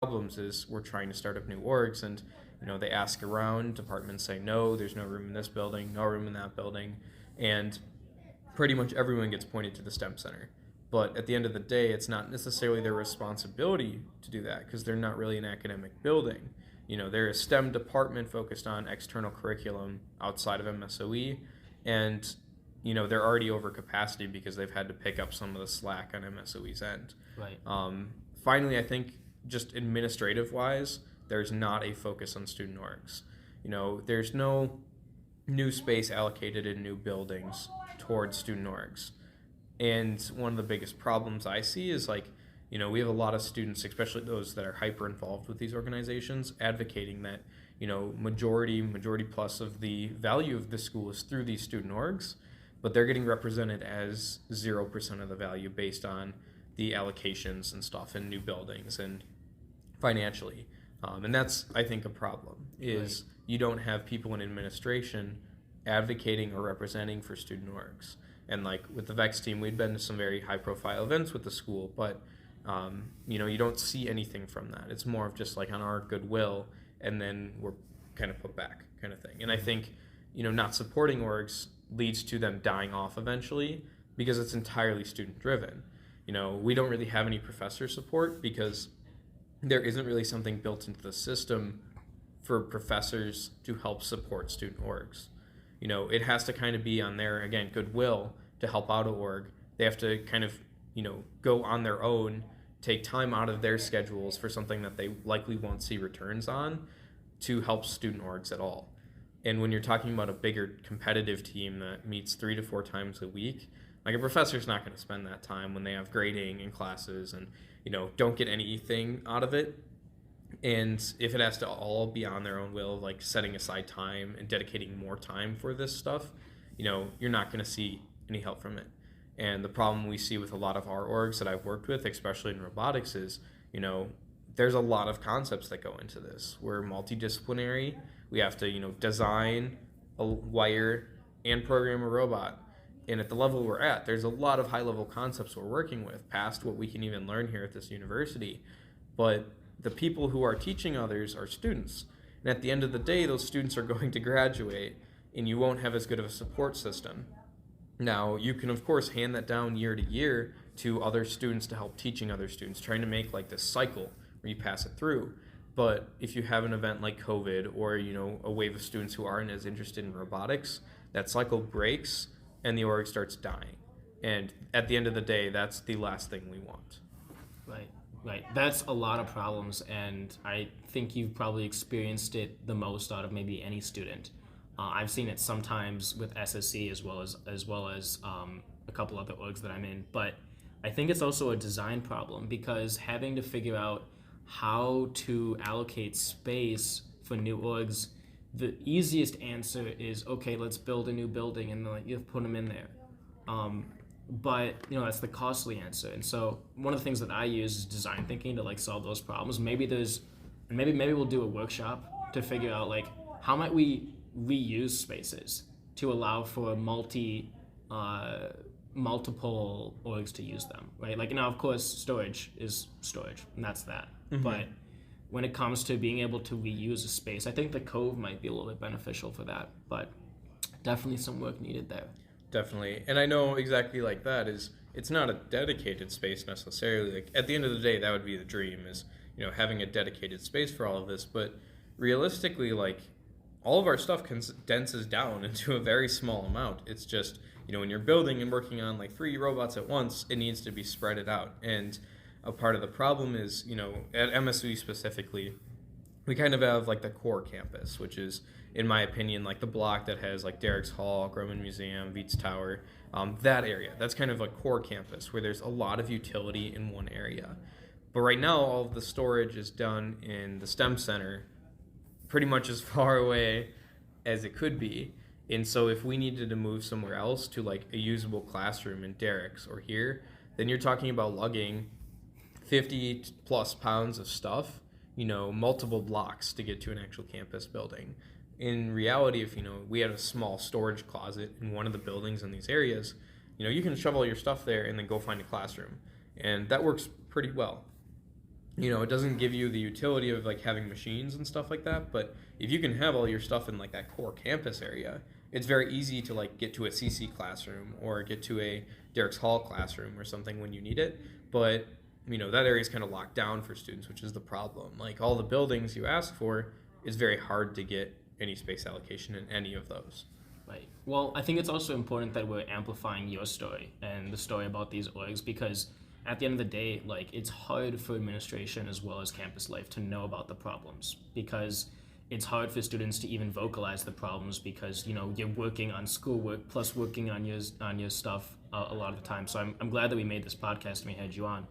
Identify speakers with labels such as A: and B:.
A: problems is we're trying to start up new orgs, and they ask around, departments say no, there's no room in this building, no room in that building, and pretty much everyone gets pointed to the STEM center. But at the end of the day, it's not necessarily their responsibility to do that because they're not really an academic building. They're a STEM department focused on external curriculum outside of MSOE, and they're already over capacity because they've had to pick up some of the slack on MSOE's end.
B: Right.
A: Finally, I think just administrative wise, there's not a focus on student orgs. There's no new space allocated in new buildings towards student orgs. And one of the biggest problems I see is we have a lot of students, especially those that are hyper involved with these organizations, advocating that, majority plus of the value of the school is through these student orgs, but they're getting represented as 0% of the value based on the allocations and stuff in new buildings and financially. And that's, I think, a problem, is
B: Right.
A: you don't have people in administration advocating or representing for student orgs. And with the VEX team, we'd been to some very high profile events with the school, but you don't see anything from that. It's more of just on our goodwill, and then we're kind of put back kind of thing. And I think, not supporting orgs leads to them dying off eventually because it's entirely student driven. We don't really have any professor support because there isn't really something built into the system for professors to help support student orgs. It has to kind of be on their, again, goodwill to help out a org. They have to kind of, go on their own, take time out of their schedules for something that they likely won't see returns on to help student orgs at all. And when you're talking about a bigger competitive team that meets 3 to 4 times a week, a professor's not going to spend that time when they have grading and classes and, don't get anything out of it. And if it has to all be on their own will, setting aside time and dedicating more time for this stuff, you're not going to see any help from it. And the problem we see with a lot of our orgs that I've worked with, especially in robotics, is, there's a lot of concepts that go into this. We're multidisciplinary. We have to, design, wire, and program a robot. And at the level we're at, there's a lot of high-level concepts we're working with, past what we can even learn here at this university. But the people who are teaching others are students. And at the end of the day, those students are going to graduate, and you won't have as good of a support system. Now, you can, of course, hand that down year to year to other students to help teaching other students, trying to make this cycle where you pass it through. But if you have an event like COVID or, a wave of students who aren't as interested in robotics, that cycle breaks and the org starts dying. And at the end of the day, that's the last thing we want.
B: Right. That's a lot of problems, and I think you've probably experienced it the most out of maybe any student. I've seen it sometimes with SSC as well as a couple other orgs that I'm in, but I think it's also a design problem because having to figure out how to allocate space for new orgs, the easiest answer is, okay, let's build a new building and you put them in there. But that's the costly answer. And so one of the things that I use is design thinking to solve those problems. Maybe we'll do a workshop to figure out how might we reuse spaces to allow for multiple orgs to use them, right? Now, of course, storage is storage, and that's that. Mm-hmm. But when it comes to being able to reuse a space, I think the Cove might be a little bit beneficial for that, but definitely some work needed there.
A: Definitely. And I know exactly that is, it's not a dedicated space necessarily. At the end of the day, that would be the dream, is, having a dedicated space for all of this. But realistically, all of our stuff condenses down into a very small amount. It's just, when you're building and working on 3 robots at once, it needs to be spread it out. And a part of the problem is, at MSU specifically, we kind of have the core campus, which is, in my opinion, the block that has Derrick's Hall, Grumman Museum, Viets Tower, that area. That's kind of a core campus where there's a lot of utility in one area. But right now, all of the storage is done in the STEM center, pretty much as far away as it could be. And so if we needed to move somewhere else to a usable classroom in Derrick's or here, then you're talking about lugging 50 plus pounds of stuff, multiple blocks to get to an actual campus building. In reality, if we had a small storage closet in one of the buildings in these areas, you can shovel your stuff there and then go find a classroom, and that works pretty well. it doesn't give you the utility of like having machines and stuff like that. But if you can have all your stuff in like that core campus area, it's very easy to like get to a CC classroom or get to a Derek's Hall classroom or something when you need it. But that area is kind of locked down for students, which is the problem. Like all the buildings you ask for, it's very hard to get any space allocation in any of those.
B: Right. Well, I think it's also important that we're amplifying your story and the story about these orgs, because at the end of the day, like, it's hard for administration as well as campus life to know about the problems, because it's hard for students to even vocalize the problems, because you're working on schoolwork plus working on your stuff a lot of the time. So I'm glad that we made this podcast and we had you on.